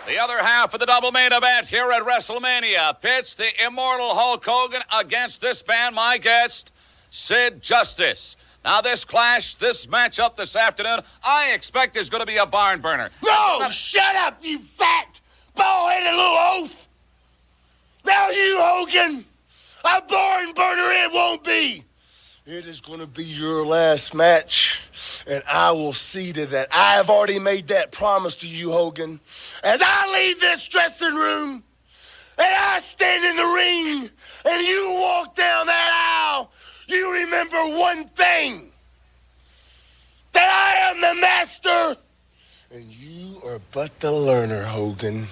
The other half of the double main event here at WrestleMania pits the immortal Hulk Hogan against this man, my guest, Sid Justice. Now, this matchup this afternoon, I expect is going to be a barn burner. No! Shut up, you fat, bald-headed little oaf! Now you, Hogan, a barn burner it won't be. It is going to be your last match, and I will see to that. I have already made that promise to you, Hogan. As I leave this dressing room, and I stand in the ring, and you walk down that aisle, you remember one thing. That I am the master, and you are but the learner, Hogan.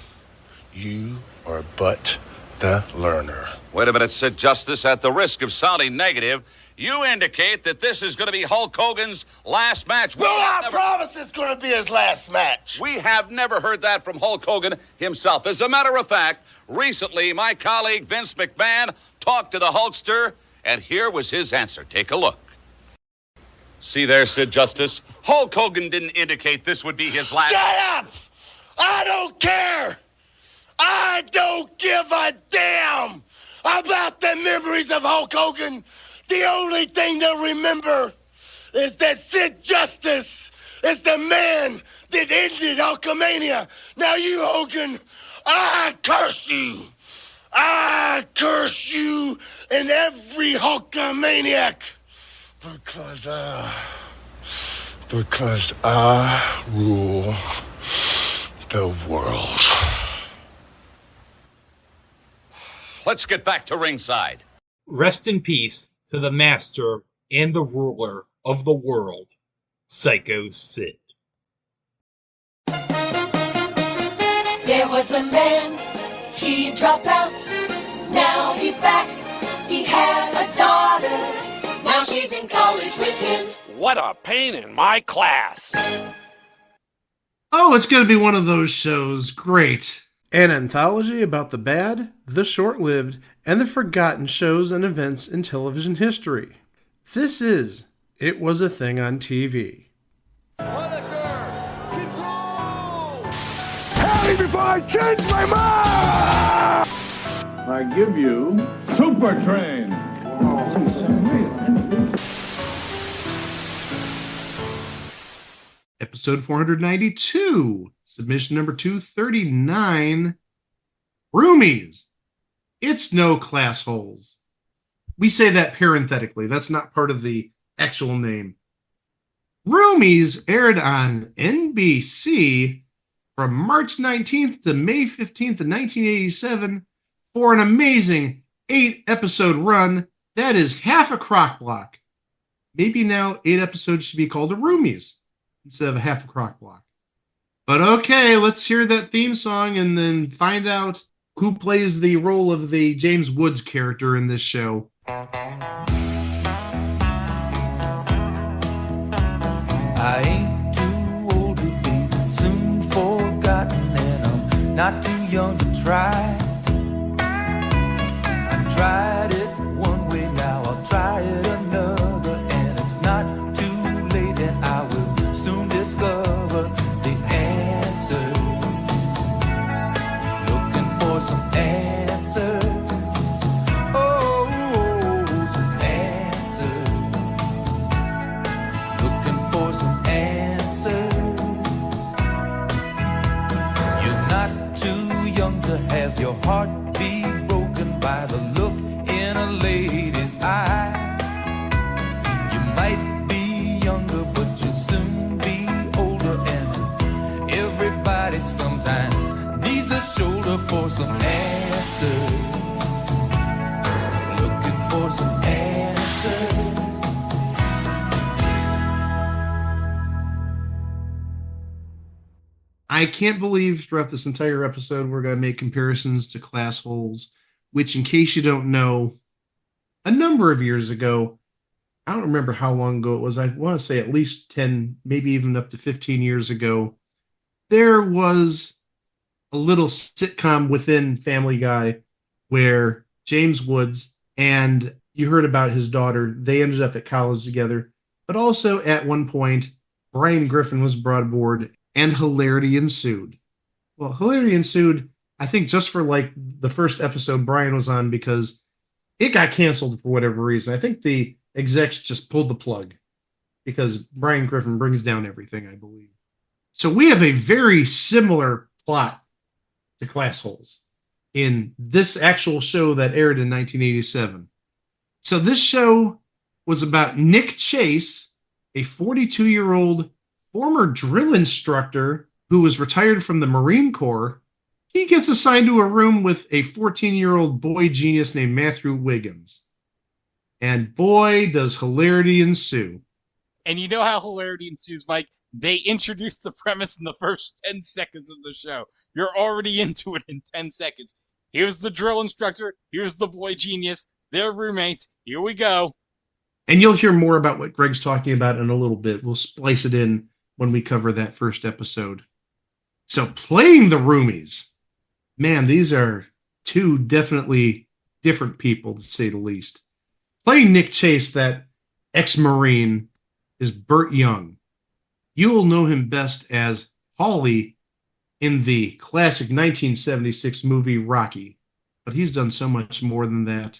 You are but the learner. Wait a minute, Sid Justice. At the risk of sounding negative, you indicate that this is going to be Hulk Hogan's last match. No, I promise it's going to be his last match. We have never heard that from Hulk Hogan himself. As a matter of fact, recently my colleague Vince McMahon talked to the Hulkster, and here was his answer. Take a look. See there, Sid Justice? Hulk Hogan didn't indicate this would be his last... Shut up! I don't care! I don't give a damn about the memories of Hulk Hogan. The only thing to remember is that Sid Justice is the man that ended Hulkamania. Now you, Hogan, I curse you. I curse you and every Hulkamaniac because I rule the world. Let's get back to ringside. Rest in peace to the master and the ruler of the world, Psycho Sid. There was a man, he dropped out, now he's back, he has a daughter, now she's in college with him. What a pain in my class. Oh, it's going to be one of those shows. Great. An anthology about the bad, the short-lived, and the forgotten shows and events in television history. This is It Was a Thing on TV. Punisher! Control! Tell me before I change my mind! I give you Super Train. Episode 492, submission number 239, Roomies. It's no Classholes. We say that parenthetically. That's not part of the actual name. Roomies aired on NBC from March 19th to May 15th of 1987 for an amazing 8-episode run. That is half a crock block. Maybe now 8 episodes should be called a Roomies instead of a half a crock block. But okay, let's hear that theme song and then find out who plays the role of the James Woods character in this show. I ain't too old to be soon forgotten, and I'm not too young to try. I've tried it one way, now I'll try it another, and it's not too late, and I will soon discover the answer. Looking for some answers. Oh, some answers. Looking for some answers. You're not too young to have your heart be broken by the look in a lady's eye. You might be younger, but you'll soon be older, and everybody sometimes needs a shoulder for some answers. Looking for some answers. I can't believe throughout this entire episode we're going to make comparisons to Classholes, which, in case you don't know, a number of years ago, I don't remember how long ago it was, I want to say at least 10, maybe even up to 15 years ago, there was a little sitcom within Family Guy where James Woods, and you heard about his daughter, they ended up at college together, but also at one point, Brian Griffin was brought aboard and hilarity ensued. Well, hilarity ensued, I think, just for like the first episode Brian was on because it got canceled for whatever reason. I think the execs just pulled the plug because Brian Griffin brings down everything, I believe. So we have a very similar plot to Classholes in this actual show that aired in 1987. So this show was about Nick Chase, a 42-year-old former drill instructor who was retired from the Marine Corps. He gets assigned to a room with a 14-year-old boy genius named Matthew Wiggins. And boy, does hilarity ensue. And you know how hilarity ensues, Mike? They introduced the premise in the first 10 seconds of the show. You're already into it in 10 seconds. Here's the drill instructor. Here's the boy genius. They're roommates. Here we go. And you'll hear more about what Greg's talking about in a little bit. We'll splice it in when we cover that first episode. So playing the Roomies. Man, these are two definitely different people, to say the least. Playing Nick Chase, that ex-Marine, is Burt Young. You will know him best as Paulie in the classic 1976 movie Rocky, but he's done so much more than that.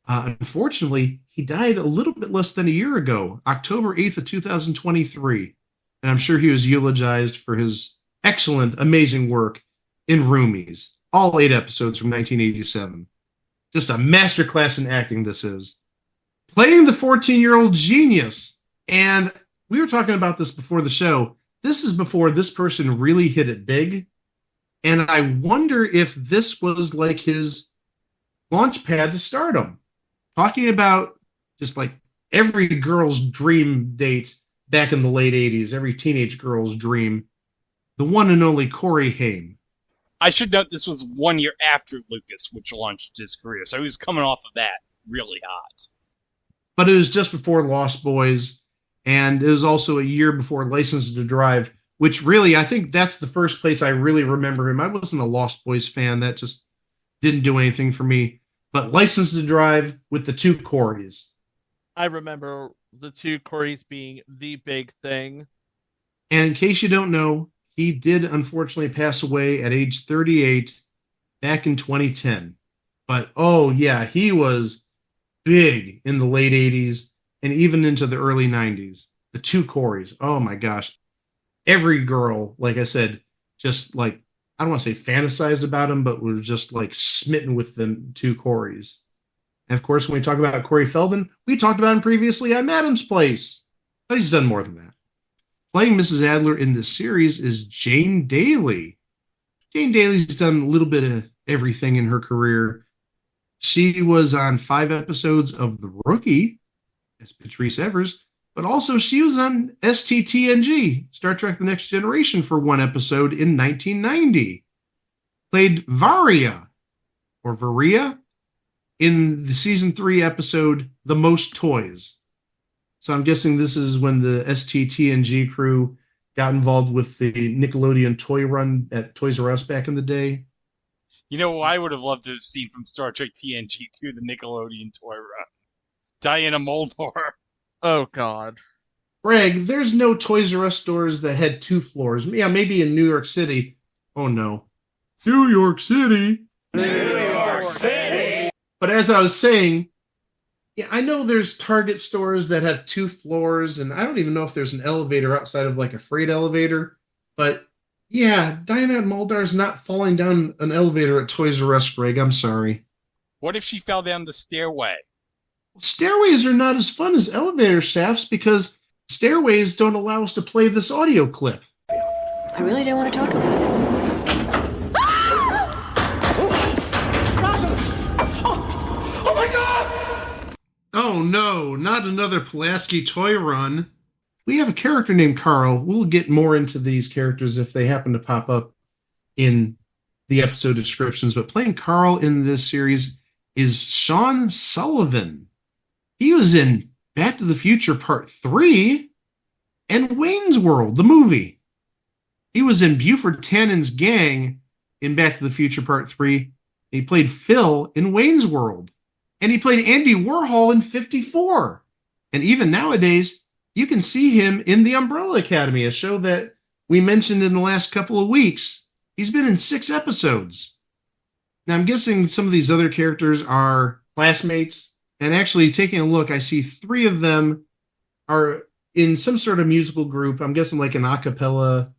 Unfortunately, he died a little bit less than a year ago, October 8th of 2023, and I'm sure he was eulogized for his excellent, amazing work in Roomies, all 8 episodes from 1987. Just a masterclass in acting this is. Playing the 14-year-old genius, and we were talking about this before the show. This is before this person really hit it big. And I wonder if this was like his launch pad to stardom. Talking about just like every girl's dream date back in the late 80s, every teenage girl's dream. The one and only Corey Haim. I should note this was 1 year after Lucas, which launched his career. So he was coming off of that really hot. But it was just before Lost Boys. And it was also a year before License to Drive, which really, I think that's the first place I really remember him. I wasn't a Lost Boys fan. That just didn't do anything for me. But License to Drive with the 2 Coreys. I remember the 2 Coreys being the big thing. And in case you don't know, he did unfortunately pass away at age 38 back in 2010. But, oh yeah, he was big in the late 80s. And even into the early 90s. The 2 Coreys. Oh my gosh. Every girl, like I said, just like, I don't want to say fantasized about him, but was just like smitten with the 2 Coreys. And of course, when we talk about Corey Feldman, we talked about him previously on Madam's Place. But he's done more than that. Playing Mrs. Adler in this series is Jane Daly. Jane Daly's done a little bit of everything in her career. She was on 5 episodes of The Rookie as Patrice Evers, but also she was on STTNG, Star Trek The Next Generation, for 1 episode in 1990. Played Varia, or Varia, in the season 3 episode The Most Toys. So I'm guessing this is when the STTNG crew got involved with the Nickelodeon toy run at Toys R Us back in the day. You know what I would have loved to have seen from Star Trek TNG too, the Nickelodeon toy run. Diana Muldaur. Oh, God. Greg, there's no Toys R Us stores that had 2 floors. Yeah, maybe in New York City. Oh, no. New York City. New York City. But as I was saying, yeah, I know there's Target stores that have 2 floors, and I don't even know if there's an elevator outside of like a freight elevator. But yeah, Diana Muldaur's not falling down an elevator at Toys R Us, Greg. I'm sorry. What if she fell down the stairway? Stairways are not as fun as elevator shafts because stairways don't allow us to play this audio clip. I really don't want to talk about it. Oh my God! Oh no, not another Pulaski toy run. We have a character named Carl. We'll get more into these characters if they happen to pop up in the episode descriptions, but playing Carl in this series is Sean Sullivan. He was in Back to the Future Part 3 and Wayne's World, the movie. He was in Buford Tannen's gang in Back to the Future Part 3. He played Phil in Wayne's World. And he played Andy Warhol in 54. And even nowadays, you can see him in The Umbrella Academy, a show that we mentioned in the last couple of weeks. He's been in 6 episodes. Now, I'm guessing some of these other characters are classmates. And actually, taking a look, I see 3 of them are in some sort of musical group. I'm guessing like an a cappella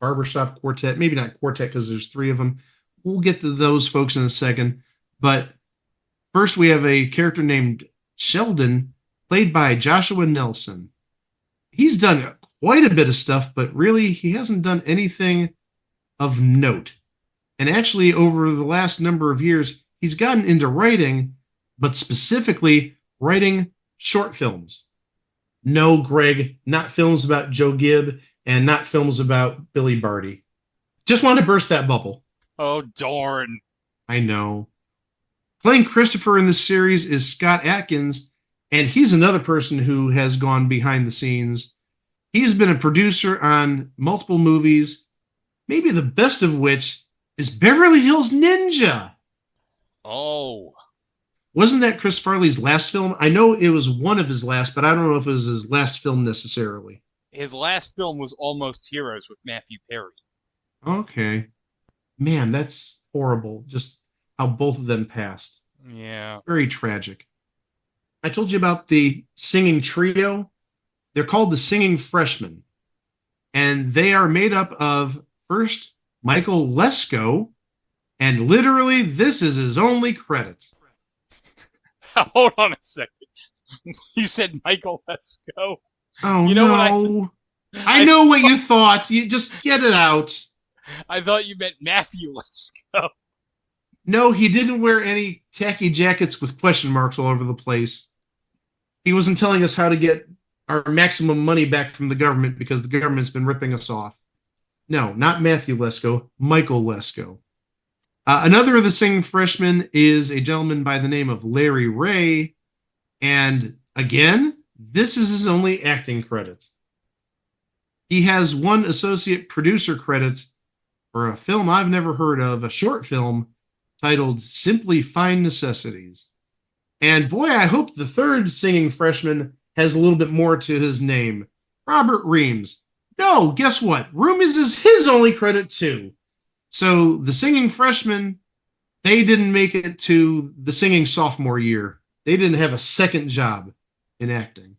barbershop quartet. Maybe not quartet because there's 3 of them. We'll get to those folks in a second. But first, we have a character named Sheldon, played by Joshua Nelson. He's done quite a bit of stuff, but really, he hasn't done anything of note. And actually, over the last number of years, he's gotten into writing, but specifically writing short films. No, Greg, not films about Joe Gibb and not films about Billy Barty. Just want to burst that bubble. Oh, darn. I know. Playing Christopher in this series is Scott Adkins, and he's another person who has gone behind the scenes. He's been a producer on multiple movies, maybe the best of which is Beverly Hills Ninja. Oh. Wasn't that Chris Farley's last film? I know it was one of his last, but I don't know if it was his last film necessarily. His last film was Almost Heroes with Matthew Perry. Okay. Man, that's horrible. Just how both of them passed. Yeah. Very tragic. I told you about the singing trio. They're called the Singing Freshmen. And they are made up of, first, Michael Lesko. And literally, this is his only credit. Hold on a second. You said Michael Lesko. Oh, you know no. I know what you thought. You just get it out. I thought you meant Matthew Lesko. No, he didn't wear any tacky jackets with question marks all over the place. He wasn't telling us how to get our maximum money back from the government because the government's been ripping us off. No, not Matthew Lesko, Michael Lesko. Another of the singing freshmen is a gentleman by the name of Larry Ray. And again, this is his only acting credit. He has one associate producer credit for a film I've never heard of, a short film titled Simply Fine Necessities. And boy, I hope the third singing freshman has a little bit more to his name. Robert Reams. No, guess what? Roomies is his only credit too. So the singing freshmen, they didn't make it to the singing sophomore year. They didn't have a second job in acting.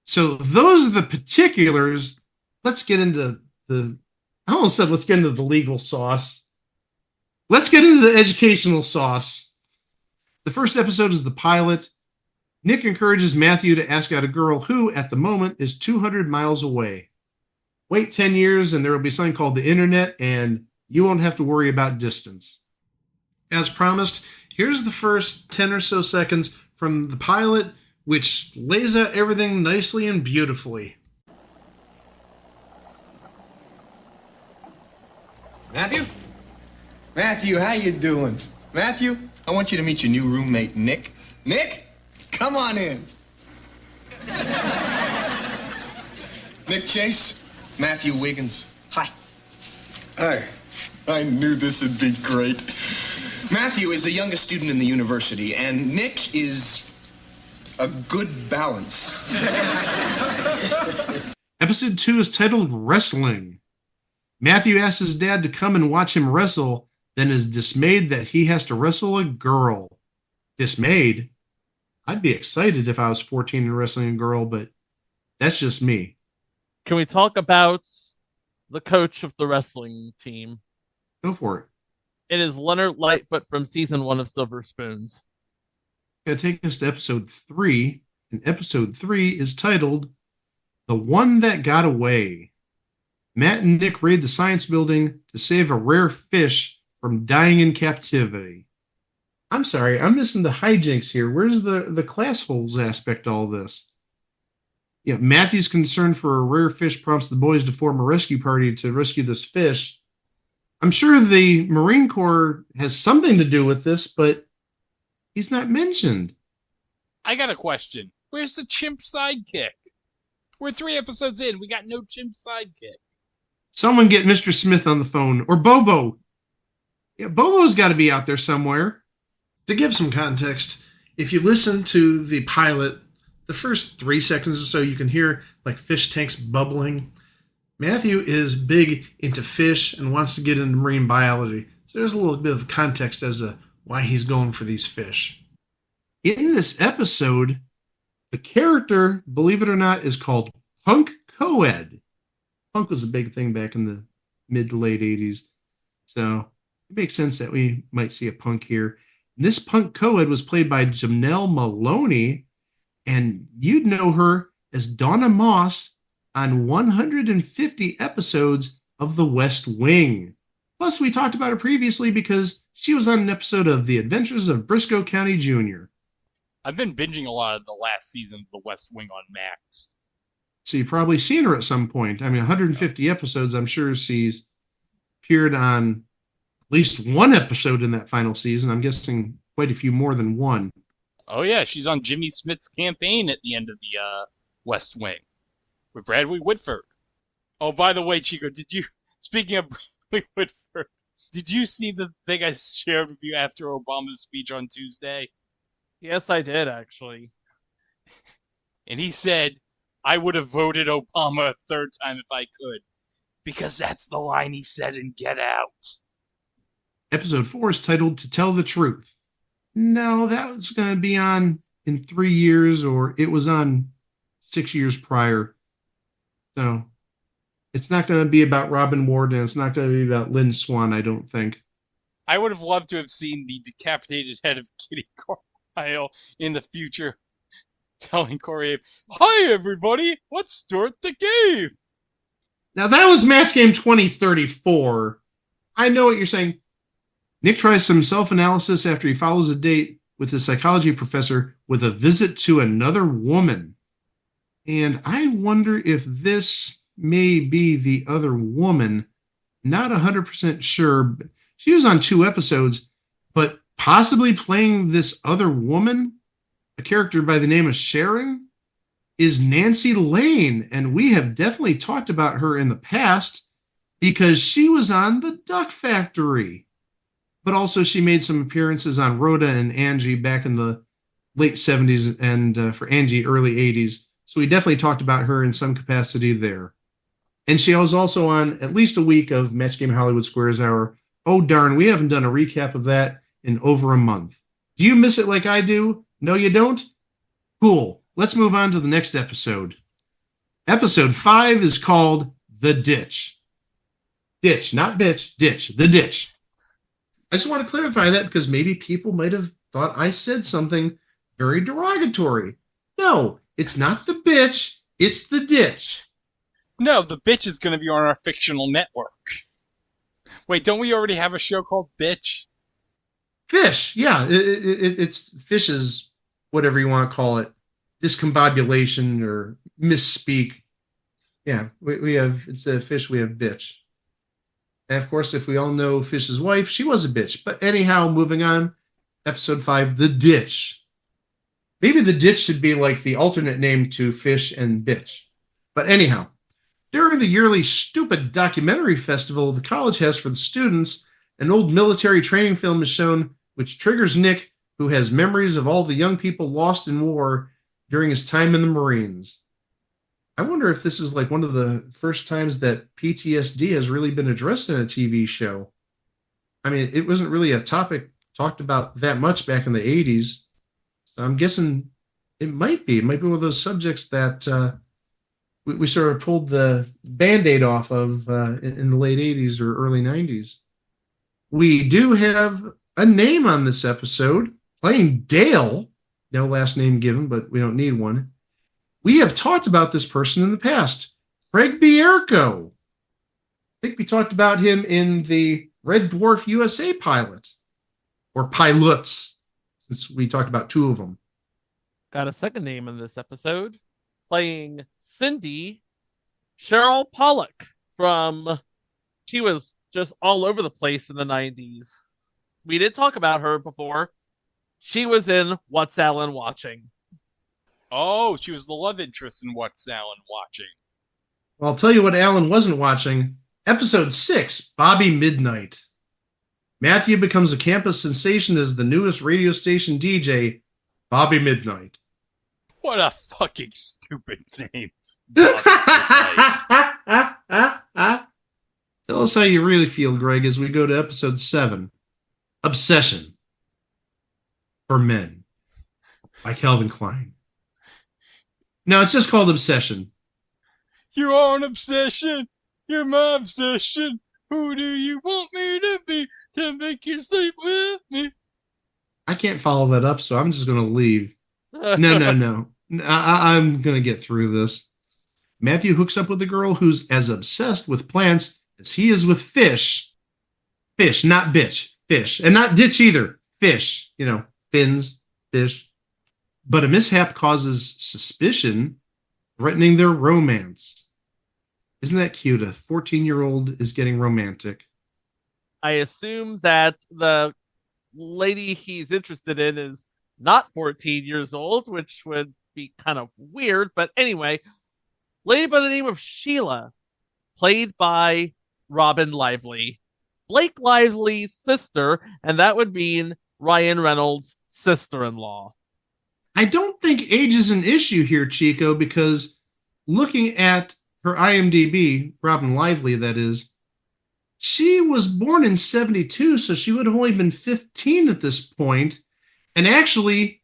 So those are the particulars. Let's get into I almost said let's get into the legal sauce. Let's get into the educational sauce. The first episode is the pilot. Nick encourages Matthew to ask out a girl who, at the moment, is 200 miles away. Wait 10 years and there will be something called the internet, and you won't have to worry about distance. As promised, here's the first 10 or so seconds from the pilot, which lays out everything nicely and beautifully. Matthew? Matthew, how you doing? Matthew, I want you to meet your new roommate, Nick. Nick, come on in. Nick Chase, Matthew Wiggins. Hi. Hi. I knew this would be great. Matthew is the youngest student in the university, and Nick is a good balance. Episode 2 is titled Wrestling. Matthew asks his dad to come and watch him wrestle, then is dismayed that he has to wrestle a girl. Dismayed? I'd be excited if I was 14 and wrestling a girl, but that's just me. Can we talk about the coach of the wrestling team? Go for it. It is Leonard Lightfoot from season 1 of Silver Spoons. Going to take us to episode 3, and episode 3 is titled The One That Got Away. Matt and Nick raid the science building to save a rare fish from dying in captivity. I'm sorry, I'm missing the hijinks here. Where's the Classholes aspect of all this? Yeah, Matthew's concern for a rare fish prompts the boys to form a rescue party to rescue this fish. I'm sure the Marine Corps has something to do with this, but he's not mentioned. I got a question. Where's the chimp sidekick? We're 3 episodes in. We got no chimp sidekick. Someone get Mr. Smith on the phone. Or Bobo. Yeah, Bobo's got to be out there somewhere. To give some context, if you listen to the pilot, the first 3 seconds or so, you can hear like fish tanks bubbling. Matthew is big into fish and wants to get into marine biology. So there's a little bit of context as to why he's going for these fish. In this episode, the character, believe it or not, is called Punk Coed. Punk was a big thing back in the mid to late 80s. So it makes sense that we might see a punk here. And this Punk Coed was played by Janelle Maloney, and you'd know her as Donna Moss on 150 episodes of The West Wing. Plus, we talked about her previously because she was on an episode of The Adventures of Briscoe County Jr. I've been binging a lot of the last season of The West Wing on Max. So you've probably seen her at some point. I mean, 150 episodes, I'm sure she's appeared on at least one episode in that final season. I'm guessing quite a few more than one. Oh, yeah, she's on Jimmy Smith's campaign at the end of the West Wing with Bradley Whitford. Oh, by the way, Chico, speaking of Bradley Whitford, did you see the thing I shared with you after Obama's speech on Tuesday? Yes, I did, actually. And he said, I would have voted Obama a third time if I could, because that's the line he said in Get Out. Episode 4 is titled To Tell the Truth. No, that was going to be on in 3 years, or it was on 6 years prior. So it's not going to be about Robin Ward, and it's not going to be about Lynn Swan, I don't think. I would have loved to have seen the decapitated head of Kitty Carlisle in the future telling Corey, hi, everybody, let's start the game. Now, that was Match Game 2034. I know what you're saying. Nick tries some self-analysis after he follows a date with his psychology professor with a visit to another woman. And I wonder if this may be the other woman. Not 100% sure. She was on 2 episodes, but possibly playing this other woman, a character by the name of Sharon, is Nancy Lane. And we have definitely talked about her in the past because she was on The Duck Factory. But also she made some appearances on Rhoda and Angie back in the late 70s and for Angie, early 80s. So we definitely talked about her in some capacity there. And she was also on at least a week of Match Game Hollywood Squares Hour. Oh, darn, we haven't done a recap of that in over a month. Do you miss it like I do? No, you don't? Cool. Let's move on to the next episode. Episode 5 is called The Ditch. Ditch, not bitch, ditch, The Ditch. I just want to clarify that because maybe people might have thought I said something very derogatory. No, it's not the bitch, it's the ditch. No, the bitch is going to be on our fictional network. Wait, don't we already have a show called Bitch? Fish, yeah. It's Fish's, whatever you want to call it, discombobulation or misspeak. Yeah, we have, instead of fish, we have bitch. And of course, if we all know Fish's wife, she was a bitch. But anyhow, moving on, episode 5, The Ditch. Maybe The Ditch should be like the alternate name to Fish and Bitch. But anyhow, during the yearly Stupid Documentary Festival the college has for the students, an old military training film is shown which triggers Nick, who has memories of all the young people lost in war during his time in the Marines. I wonder if this is like one of the first times that PTSD has really been addressed in a TV show. I mean, it wasn't really a topic talked about that much back in the 80s. So I'm guessing it might be. It might be one of those subjects that we sort of pulled the Band-Aid off of in the late 80s or early 90s. We do have a name on this episode, playing Dale. No last name given, but we don't need one. We have talked about this person in the past, Craig Bierko. I think we talked about him in the Red Dwarf USA pilot, or pilots, since we talked about 2 of them. Got a second name in this episode, playing Cindy, Cheryl Pollock she was just all over the place in the 90s. We did talk about her before. She was in What's Alan Watching? Oh, she was the love interest in What's Alan Watching? Well, I'll tell you what Alan wasn't watching. Episode 6, Bobby Midnight. Matthew becomes a campus sensation as the newest radio station DJ, Bobby Midnight. What a fucking stupid name. Bobby Midnight. Tell us how you really feel, Greg, as we go to episode 7. Obsession for Men by Calvin Klein. No, it's just called Obsession. You are an obsession. You're my obsession. Who do you want me to be to make you sleep with me? I can't follow that up, so I'm just going to leave. No. I'm going to get through this. Matthew hooks up with a girl who's as obsessed with plants as he is with fish. Fish, not bitch. Fish. And not ditch either. Fish. You know, fins, fish. But a mishap causes suspicion, threatening their romance. Isn't that cute? A 14-year-old is getting romantic. I assume that the lady he's interested in is not 14 years old, which would be kind of weird. But anyway, lady by the name of Sheila, played by Robin Lively, Blake Lively's sister, and that would mean Ryan Reynolds' sister-in-law. I don't think age is an issue here, Chico, because looking at her IMDb, Robin Lively, that is, she was born in 72, so she would have only been 15 at this point. And actually,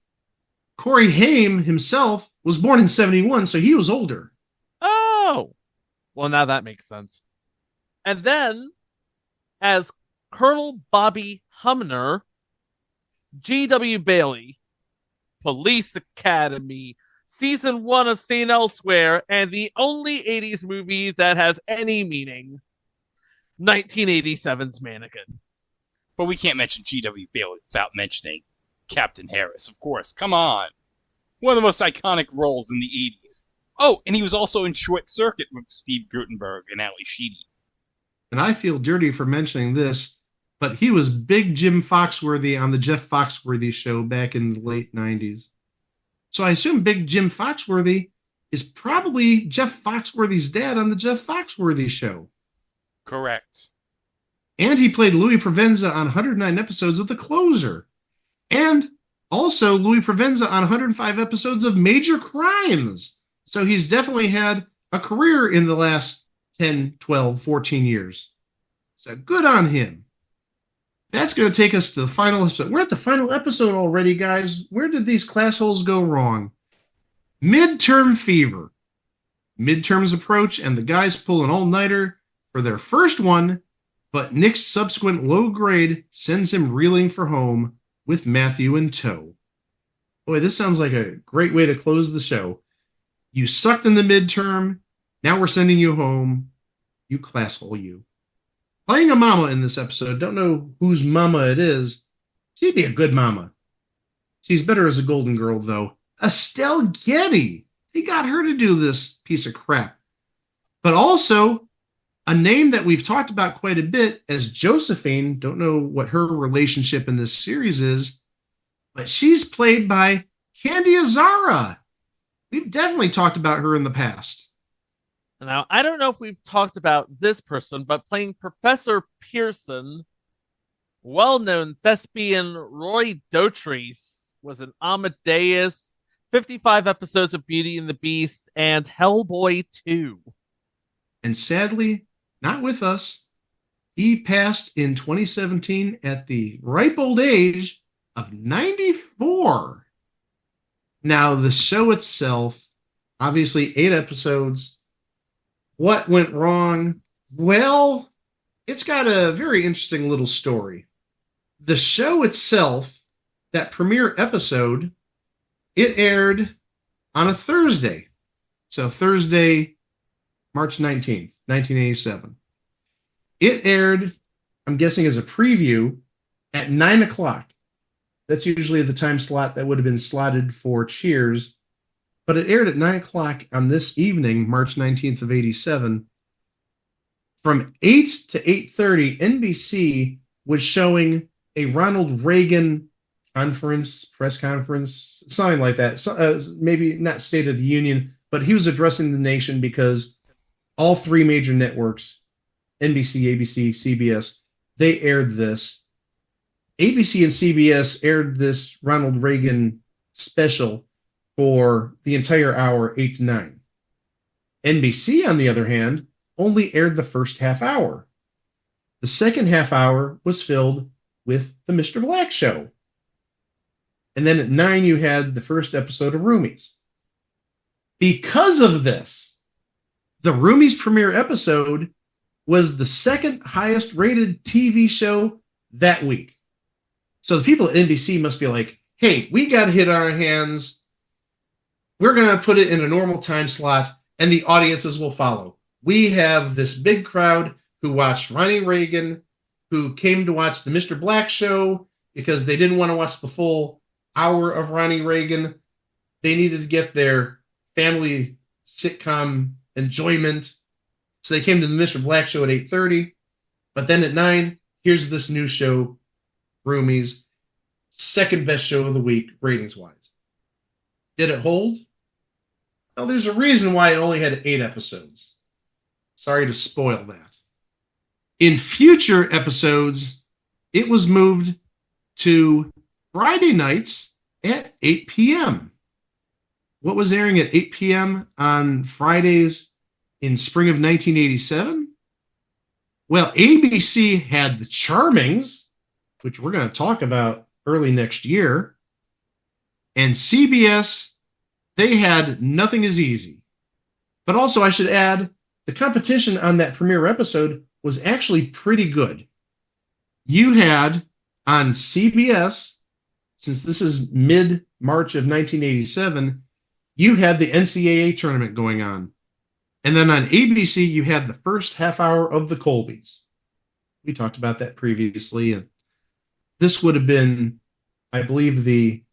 Corey Haim himself was born in 71, so he was older. Oh! Well, now that makes sense. And then, as Colonel Bobby Humner, G.W. Bailey, Police Academy, Season 1 of St. Elsewhere, and the only 80s movie that has any meaning, 1987's Mannequin. But we can't mention G.W. Bailey without mentioning Captain Harris, of course. Come on. One of the most iconic roles in the 80s. Oh, and he was also in Short Circuit with Steve Guttenberg and Ali Sheedy. And I feel dirty for mentioning this, but he was Big Jim Foxworthy on the Jeff Foxworthy show back in the late 90s. So I assume Big Jim Foxworthy is probably Jeff Foxworthy's dad on the Jeff Foxworthy show. Correct. And he played Louis Provenza on 109 episodes of The Closer. And also Louis Provenza on 105 episodes of Major Crimes. So he's definitely had a career in the last 10, 12, 14 years. So good on him. That's going to take us to the final episode. We're at the final episode already, guys. Where did these class holes go wrong? Midterm fever. Midterms approach, and the guys pull an all-nighter for their first one, but Nick's subsequent low grade sends him reeling for home with Matthew in tow. Boy, this sounds like a great way to close the show. You sucked in the midterm. Now we're sending you home. You class hole, you. Playing a mama in this episode, don't know whose mama it is. She'd be a good mama. She's better as a Golden Girl, though. Estelle Getty. They got her to do this piece of crap. But also, a name that we've talked about quite a bit as Josephine. Don't know what her relationship in this series is, but she's played by Candy Azara. We've definitely talked about her in the past. Now, I don't know if we've talked about this person, but playing Professor Pearson, well-known thespian Roy Dotrice was in Amadeus, 55 episodes of Beauty and the Beast, and Hellboy 2. And sadly, not with us. He passed in 2017 at the ripe old age of 94. Now, the show itself, obviously 8 episodes. What went wrong? Well, it's got a very interesting little story. The show itself, that premiere episode, it aired on a Thursday. So Thursday, March 19th, 1987. It aired, I'm guessing as a preview, at 9 o'clock. That's usually the time slot that would have been slotted for Cheers. But it aired at 9 o'clock on this evening, March 19th of 87. From 8 to 8:30, NBC was showing a Ronald Reagan press conference, something like that. Maybe not State of the Union, but he was addressing the nation because all 3 major networks, NBC, ABC, CBS, they aired this. ABC and CBS aired this Ronald Reagan special for the entire hour, 8 to 9. NBC, on the other hand, only aired the first half hour. The second half hour was filled with the Mr. Black Show. And then at 9, you had the first episode of Roomies. Because of this, the Roomies premiere episode was the second highest rated TV show that week. So the people at NBC must be like, hey, we got to hit our hands. We're going to put it in a normal time slot, and the audiences will follow. We have this big crowd who watched Ronnie Reagan, who came to watch the Mr. Black Show because they didn't want to watch the full hour of Ronnie Reagan. They needed to get their family sitcom enjoyment. So they came to the Mr. Black Show at 8:30. But then at 9, here's this new show, Roomies. Second best show of the week, ratings-wise. Did it hold? Well, there's a reason why it only had 8 episodes. Sorry to spoil that. In future episodes, it was moved to Friday nights at 8 p.m. What was airing at 8 p.m. on Fridays in spring of 1987? Well, ABC had The Charmings, which we're going to talk about early next year. And CBS, they had Nothing Is Easy. But also, I should add, the competition on that premiere episode was actually pretty good. You had on CBS, since this is mid-March of 1987, you had the NCAA tournament going on. And then on ABC, you had the first half hour of the Colbys. We talked about that previously. And this would have been, I believe, the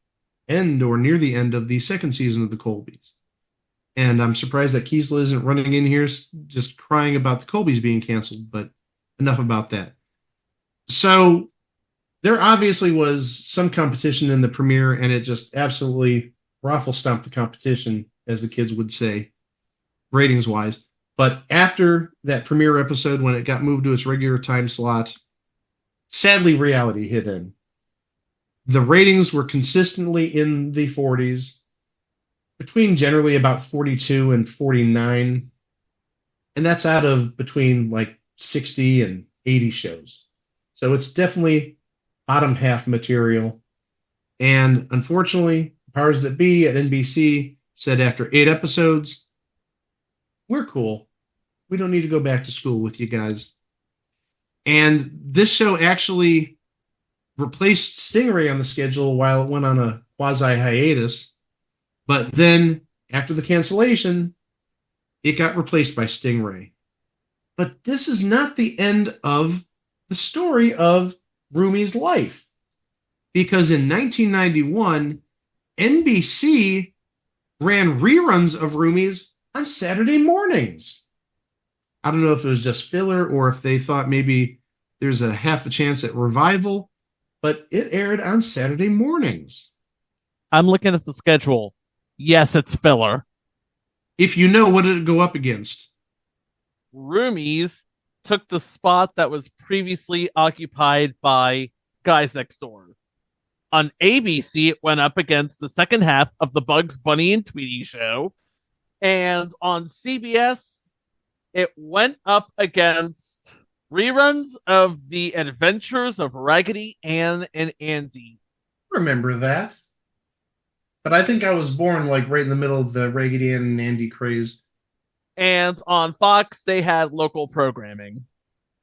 end or near the end of the second season of the Colbys. And I'm surprised that Kiesel isn't running in here just crying about the Colbys being canceled, but enough about that. So there obviously was some competition in the premiere, and it just absolutely raffle-stomped the competition, as the kids would say, ratings-wise. But after that premiere episode, when it got moved to its regular time slot, sadly, reality hit in. The ratings were consistently in the 40s, between generally about 42 and 49. And that's out of between like 60 and 80 shows. So it's definitely bottom half material. And unfortunately, powers that be at NBC said after 8 episodes, we're cool. We don't need to go back to school with you guys. And this show actually replaced Stingray on the schedule while it went on a quasi-hiatus. But then, after the cancellation, it got replaced by Stingray. But this is not the end of the story of Roomie's life. Because in 1991, NBC ran reruns of Roomies on Saturday mornings. I don't know if it was just filler or if they thought maybe there's a half a chance at revival, but it aired on Saturday mornings. I'm looking at the schedule. Yes, it's filler. If you know, what did it go up against? Roomies took the spot that was previously occupied by Guys Next Door. On ABC, it went up against the second half of the Bugs Bunny and Tweety show. And on CBS, it went up against reruns of The Adventures of Raggedy Ann and Andy. Remember that. But I think I was born like right in the middle of the Raggedy Ann and Andy craze. And on Fox, they had local programming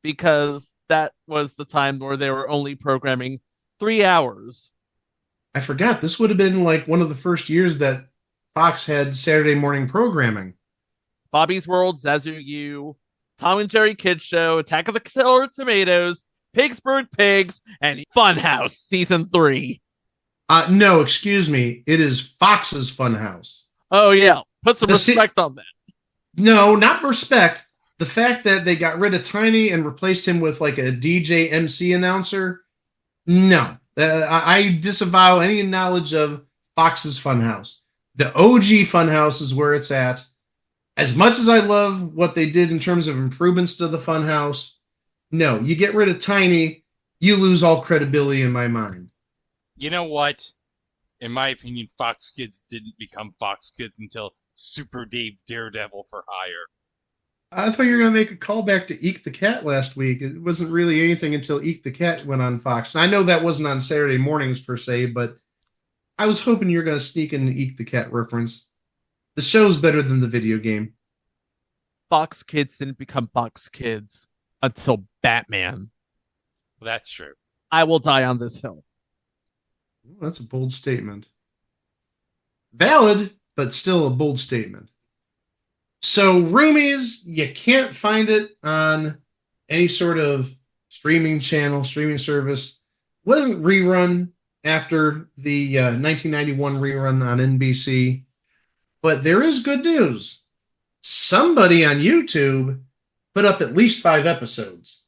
because that was the time where they were only programming 3 hours. I forgot. This would have been like one of the first years that Fox had Saturday morning programming. Bobby's World, Zazu U, Tom and Jerry Kids Show, Attack of the Killer Tomatoes, Pittsburgh Pigs, and Funhouse Season 3. No, excuse me. It is Fox's Funhouse. Oh, yeah. Put some respect on that. No, not respect. The fact that they got rid of Tiny and replaced him with like a DJ MC announcer. No. I disavow any knowledge of Fox's Funhouse. The OG Funhouse is where it's at. As much as I love what they did in terms of improvements to the Funhouse, no, you get rid of Tiny, you lose all credibility in my mind. You know what? In my opinion, Fox Kids didn't become Fox Kids until Super Dave Daredevil for Hire. I thought you were going to make a callback to Eek the Cat last week. It wasn't really anything until Eek the Cat went on Fox. And I know that wasn't on Saturday mornings per se, but I was hoping you were going to sneak in the Eek the Cat reference. The show's better than the video game. Fox Kids didn't become Fox Kids until Batman. Well, that's true. I will die on this hill. That's a bold statement. Valid, but still a bold statement. So, Roomies, you can't find it on any sort of streaming channel, streaming service. Wasn't rerun after the 1991 rerun on NBC. But there is good news. Somebody on YouTube put up at least 5 episodes.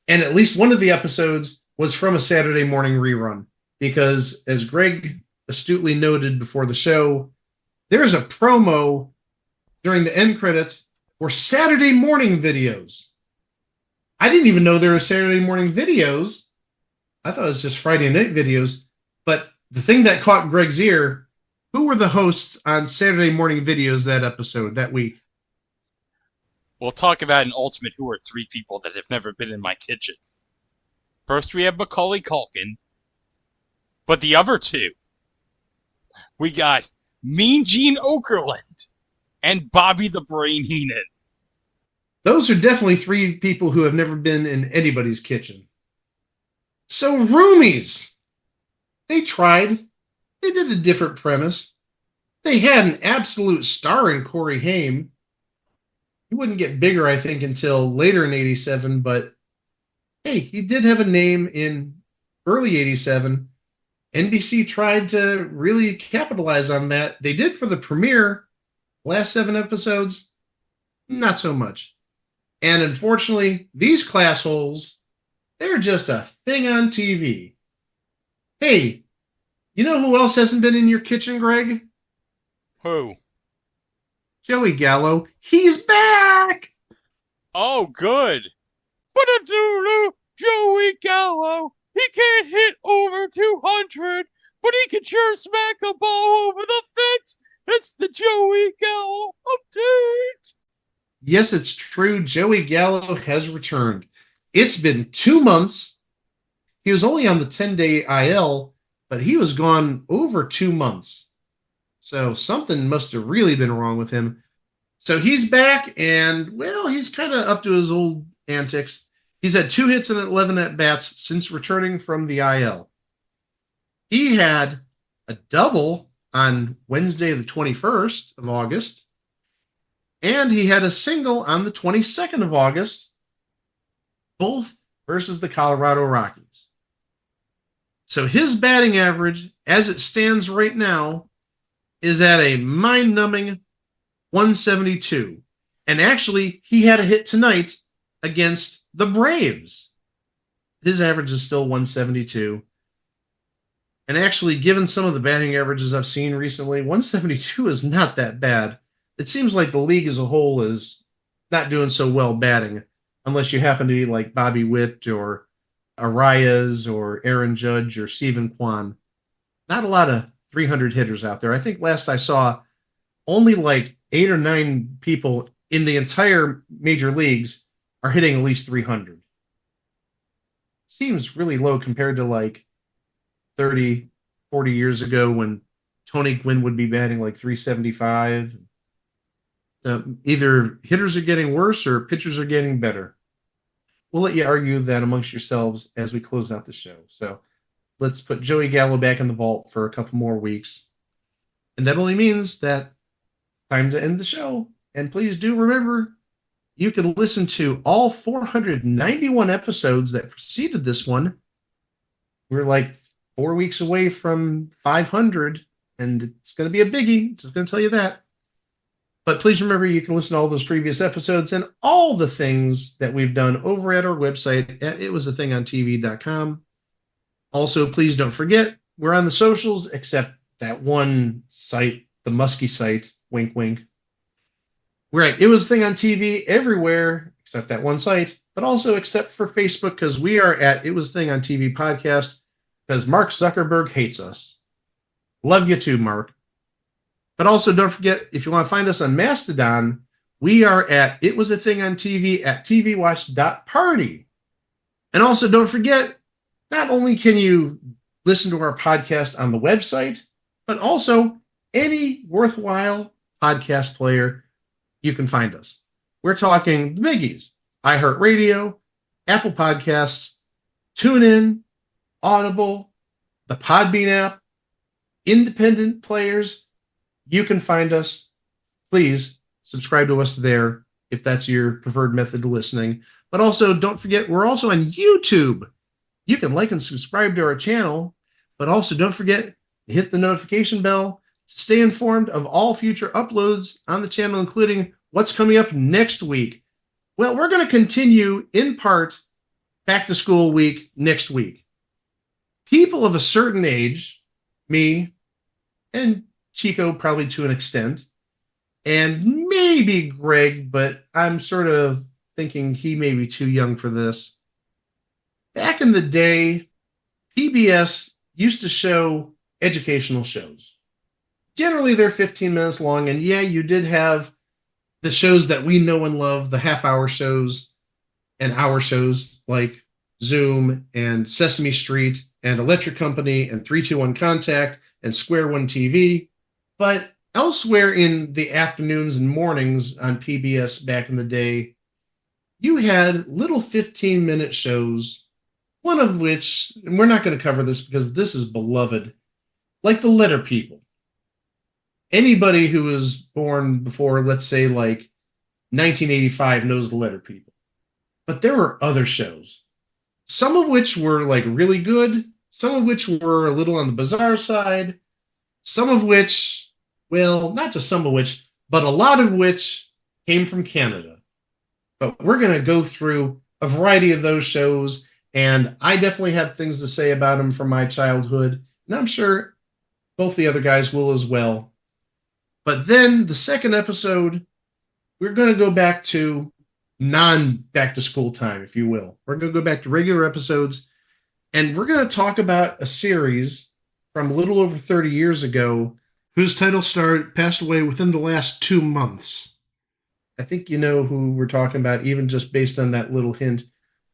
And at least one of the episodes was from a Saturday morning rerun. Because, as Greg astutely noted before the show, there's a promo during the end credits for Saturday morning videos. I didn't even know there were Saturday morning videos. I thought it was just Friday night videos. But the thing that caught Greg's ear, who were the hosts on Saturday morning videos that episode, that week? We'll talk about an Ultimate Who are 3 people that have never been in my kitchen. First, we have Macaulay Culkin. But the other 2, we got Mean Gene Okerlund and Bobby the Brain Heenan. Those are definitely 3 people who have never been in anybody's kitchen. So, Roomies, they tried. They did a different premise. They had an absolute star in Corey Haim. He wouldn't get bigger, I think, until later in 87, but hey, he did have a name in early 87. NBC tried to really capitalize on that. They did for the premiere. Last 7 episodes, not so much. And unfortunately, these Classholes, they're just a thing on TV. Hey, you know who else hasn't been in your kitchen, Greg? Who? Joey Gallo. He's back! Oh, good. But a doodle, Joey Gallo. He can't hit over 200, but he can sure smack a ball over the fence. It's the Joey Gallo update. Yes, it's true. Joey Gallo has returned. It's been 2 months. He was only on the 10-day IL, but he was gone over 2 months. So something must have really been wrong with him. So he's back, and, well, he's kind of up to his old antics. He's had 2 hits and 11 at-bats since returning from the IL. He had a double on Wednesday, the 21st of August, and he had a single on the 22nd of August, both versus the Colorado Rockies. So his batting average, as it stands right now, is at a mind-numbing 172. And actually, he had a hit tonight against the Braves. His average is still 172. And actually, given some of the batting averages I've seen recently, 172 is not that bad. It seems like the league as a whole is not doing so well batting, unless you happen to be like Bobby Witt or Arias or Aaron Judge or Stephen Kwan. Not a lot of 300 hitters out there. I think last I saw, only like 8 or 9 people in the entire major leagues are hitting at least 300. Seems really low compared to like 30, 40 years ago when Tony Gwynn would be batting like 375. Either hitters are getting worse or pitchers are getting better. We'll let you argue that amongst yourselves as we close out the show. So let's put Joey Gallo back in the vault for a couple more weeks. And that only means that time to end the show. And please do remember, you can listen to all 491 episodes that preceded this one. We're like 4 weeks away from 500, and it's going to be a biggie. Just going to tell you that. But please remember, you can listen to all those previous episodes and all the things that we've done over at our website at itwasathingontv.com. Also, please don't forget, we're on the socials, except that one site, the Muskie site, wink, wink. We're at It Was a Thing on TV everywhere, except that one site, but also except for Facebook, because we are at It Was a Thing on TV podcast, because Mark Zuckerberg hates us. Love you too, Mark. But also, don't forget, if you want to find us on Mastodon, We are at It Was a Thing on TV at tvwatch.party. And also, don't forget, not only can you listen to our podcast on the website, but also any worthwhile podcast player you can find us. We're talking the biggies: iHeartRadio, Apple Podcasts, TuneIn, Audible, the Podbean app, independent players. You can find us. Please subscribe to us there if that's your preferred method of listening. But also, don't forget, we're also on YouTube. You can like and subscribe to our channel, but also don't forget to hit the notification bell to stay informed of all future uploads on the channel, including what's coming up next week. Well, we're going to continue, in part, Back to School Week next week. People of a certain age, me and Chico probably to an extent, and maybe Greg, but I'm sort of thinking he may be too young for this. Back in the day, PBS used to show educational shows. Generally, they're 15 minutes long, and yeah, you did have the shows that we know and love, the half-hour shows and hour shows like Zoom and Sesame Street and Electric Company and 3-2-1 Contact and Square One TV. But elsewhere in the afternoons and mornings on PBS back in the day, you had little 15-minute shows, one of which, and we're not going to cover this because this is beloved, like the Letter People. Anybody who was born before, let's say, like 1985 knows the Letter People. But there were other shows, some of which were like really good, some of which were a little on the bizarre side, some of which, well, not just some of which, but a lot of which came from Canada. But we're going to go through a variety of those shows, and I definitely have things to say about them from my childhood, and I'm sure both the other guys will as well. But then the second episode, we're going to go back to non-back-to-school time, if you will. We're going to go back to regular episodes, and we're going to talk about a series from a little over 30 years ago whose title star passed away within the last 2 months. I think you know who we're talking about, even just based on that little hint.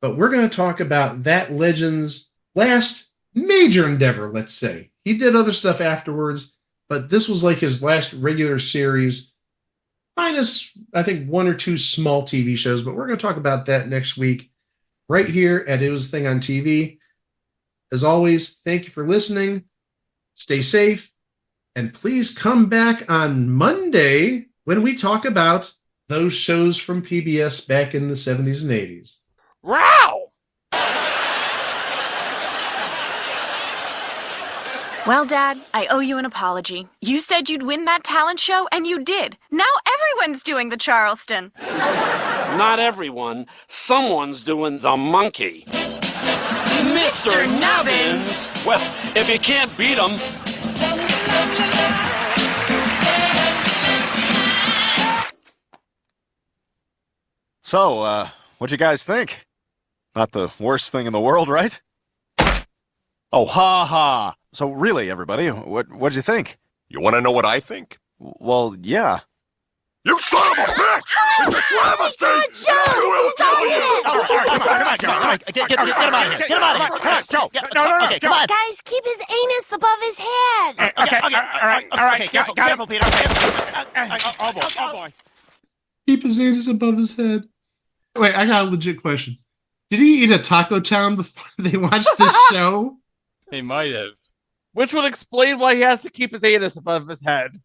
But we're going to talk about that legend's last major endeavor, let's say. He did other stuff afterwards, but this was like his last regular series, minus, I think, 1 or 2 small TV shows. But we're going to talk about that next week, right here at It Was a Thing on TV. As always, thank you for listening. Stay safe. And please come back on Monday when we talk about those shows from PBS back in the 70s and 80s. Wow! Well, Dad, I owe you an apology. You said you'd win that talent show, and you did. Now everyone's doing the Charleston. Not everyone. Someone's doing the monkey. Mr. Nubbins! Well, if you can't beat him... So, what'd you guys think? Not the worst thing in the world, right? Oh, ha ha. So really, everybody, what'd you think? You want to know what I think? Well, yeah. You son of a bitch! It's a travesty! I will tell you! All right, come on. Get him out of here. Get him out of here. Come on, Joe. No. Okay, come on. Guys, keep his anus above his head. Okay. All right. Careful, Peter. Oh, boy. Keep his anus above his head. Wait, I got a legit question. Did he eat a Taco Town before they watched this show? They might have. Which would explain why he has to keep his anus above his head.